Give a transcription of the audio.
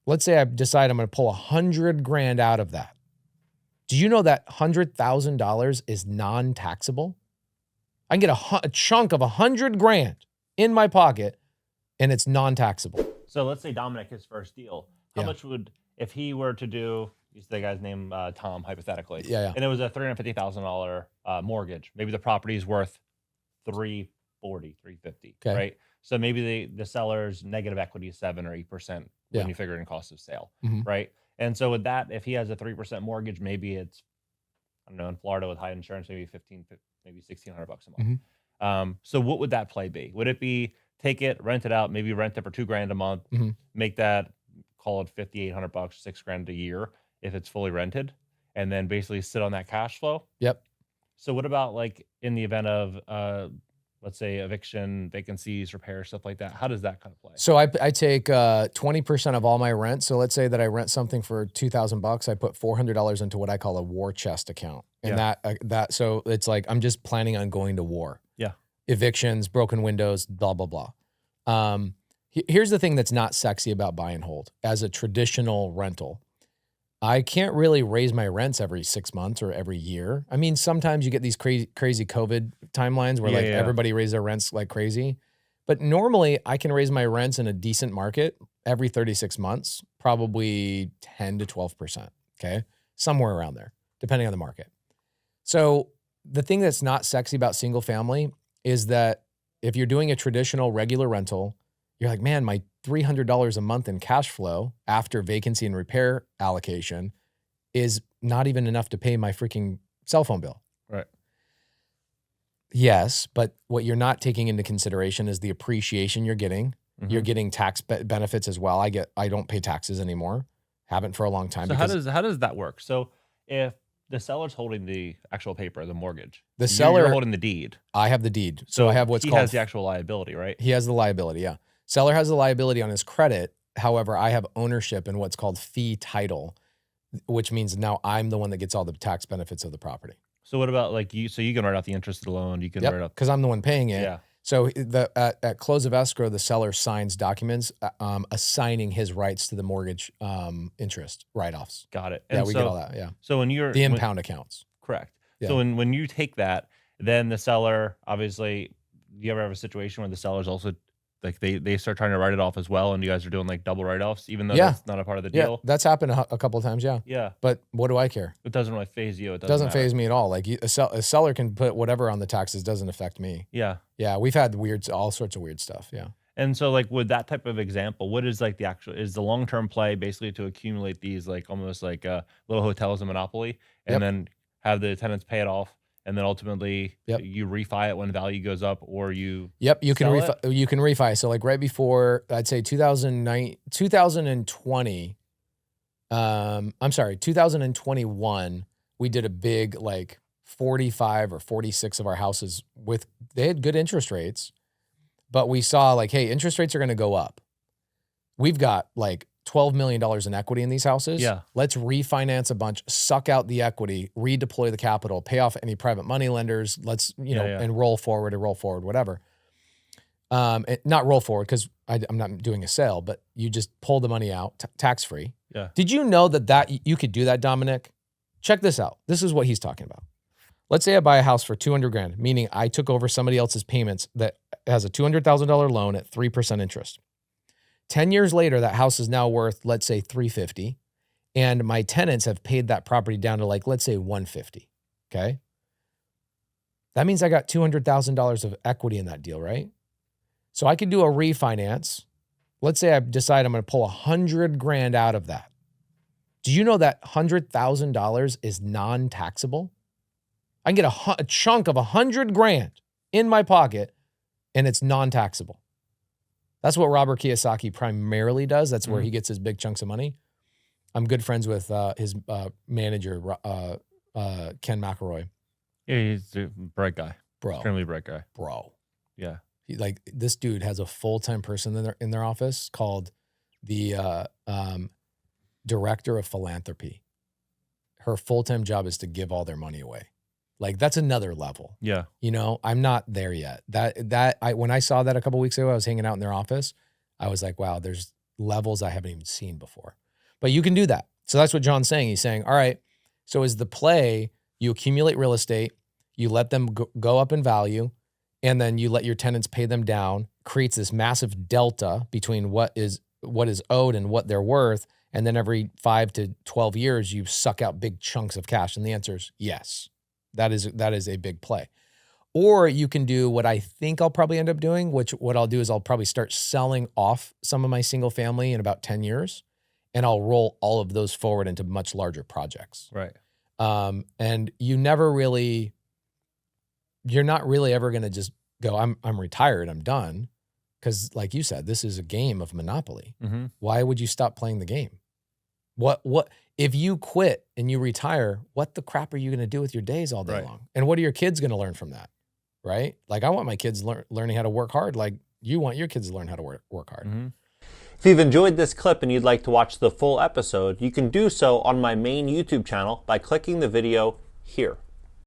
let's say I decide I'm going to pull $100,000 out of that. Do you know that $100,000 is non-taxable? I can get a chunk of $100,000 in my pocket, and it's non-taxable. So let's say Dominic, his first deal, how Yeah. much would, if he were to do, use the guy's name, Tom, hypothetically, Yeah. and it was a $350,000 mortgage. Maybe the property is worth $340,000, $350,000, Okay. right? So maybe the seller's negative equity is 7 or 8% when Yeah. you figure in cost of sale, Mhm. right? And so with that, if he has a 3% mortgage, maybe it's, I don't know, in Florida with high insurance, maybe maybe $1,600 a month. Mhm. So what would that play be? Would it be take it, rent it out, maybe rent it for $2,000 a month, Mhm. make that, call it $5,800, $6,000 a year if it's fully rented, and then basically sit on that cash flow? Yep. So what about like in the event of let's say eviction, vacancies, repairs, stuff like that? How does that kind of play? So I take 20% of all my rent. So let's say that I rent something for $2,000. I put $400 into what I call a war chest account, and so it's like I'm just planning on going to war. Yeah. Evictions, broken windows, blah blah blah. Here's the thing that's not sexy about buy and hold as a traditional rental. I can't really raise my rents every 6 months or every year. I mean, sometimes you get these crazy COVID timelines where everybody raises their rents like crazy. But normally I can raise my rents in a decent market every 36 months, probably 10 to 12%, okay? Somewhere around there, depending on the market. So the thing that's not sexy about single family is that if you're doing a traditional regular rental, you're like, man, my $300 a month in cash flow after vacancy and repair allocation is not even enough to pay my freaking cell phone bill. Right. Yes, but what you're not taking into consideration is the appreciation you're getting. Mhm. You're getting tax benefits as well. I don't pay taxes anymore. Haven't for a long time. So how does that work? So if the seller's holding the actual paper, the mortgage, The seller, you're holding the deed. I have the deed. So I have what's called, he has the actual liability, right? He has the liability, yeah. Seller has the liability on his credit. However, I have ownership in what's called fee title, which means now I'm the one that gets all the tax benefits of the property. So what about like you? So you can write out the interest of the loan. You can write out, because I'm the one paying it. Yeah. So at close of escrow, the seller signs documents assigning his rights to the mortgage interest write-offs. Got it. And we get all that. Yeah. So when you're the impound accounts. Correct. Yeah. So when you take that, then the seller, obviously, do you ever have a situation where the seller's also like they start trying to write it off as well, and you guys are doing like double write-offs, even though that's not a part of the deal? Yeah, that's happened a couple of times, yeah. Yeah. But what do I care? It doesn't really phase you. It doesn't phase me at all. Like a seller can put whatever on the taxes, doesn't affect me. Yeah. Yeah, we've had all sorts of weird stuff, yeah. And so like with that type of example, what is like is the long-term play basically to accumulate these like almost like little hotels in Monopoly, and then have the tenants pay it off, and then ultimately you refi it when value goes up, or you you can refi. So like right before, I'd say 2021, we did a big like 45 or 46 of our houses they had good interest rates, but we saw like, hey, interest rates are going to go up. We've got like $12 million in equity in these houses. Yeah. Let's refinance a bunch, suck out the equity, redeploy the capital, pay off any private money lenders. Let's, and roll forward, whatever. Not roll forward because I'm not doing a sale, but you just pull the money out tax-free. Yeah. Did you know that you could do that, Dominic? Check this out. This is what he's talking about. Let's say I buy a house for $200,000, meaning I took over somebody else's payments that has a $200,000 loan at 3% interest. 10 years later, that house is now worth, let's say, $350,000, and my tenants have paid that property down to like, let's say, $150,000. Okay, that means I got $200,000 of equity in that deal, right? So I could do a refinance. Let's say I decide I'm going to pull $100,000 out of that. Do you know that $100,000 is non-taxable? I can get a chunk of $100,000 in my pocket, and it's non-taxable. That's what Robert Kiyosaki primarily does. That's where he gets his big chunks of money. I'm good friends with his manager, Ken McElroy. Yeah, he's a bright guy. Bro. Extremely bright guy. Bro. Yeah. This dude has a full-time person in their office called the director of philanthropy. Her full-time job is to give all their money away. Like that's another level. Yeah. I'm not there yet. When I saw that a couple of weeks ago, I was hanging out in their office. I was like, wow, there's levels I haven't even seen before. But you can do that. So that's what John's saying. He's saying, all right, so is the play, you accumulate real estate, you let them go up in value, and then you let your tenants pay them down, creates this massive delta between what is owed and what they're worth. And then every 5 to 12 years, you suck out big chunks of cash. And the answer is yes. That is a big play. Or you can do what I think I'll probably end up doing, which what I'll do is I'll probably start selling off some of my single family in about 10 years. And I'll roll all of those forward into much larger projects. Right. And you're not really ever going to just go, I'm retired, I'm done. Because like you said, this is a game of Monopoly. Mm-hmm. Why would you stop playing the game? What if you quit and you retire, what the crap are you going to do with your days all day long? And what are your kids going to learn from that? Right? Like I want my kids learning how to work hard like you want your kids to learn how to work hard. Mm-hmm. If you've enjoyed this clip and you'd like to watch the full episode, you can do so on my main YouTube channel by clicking the video here.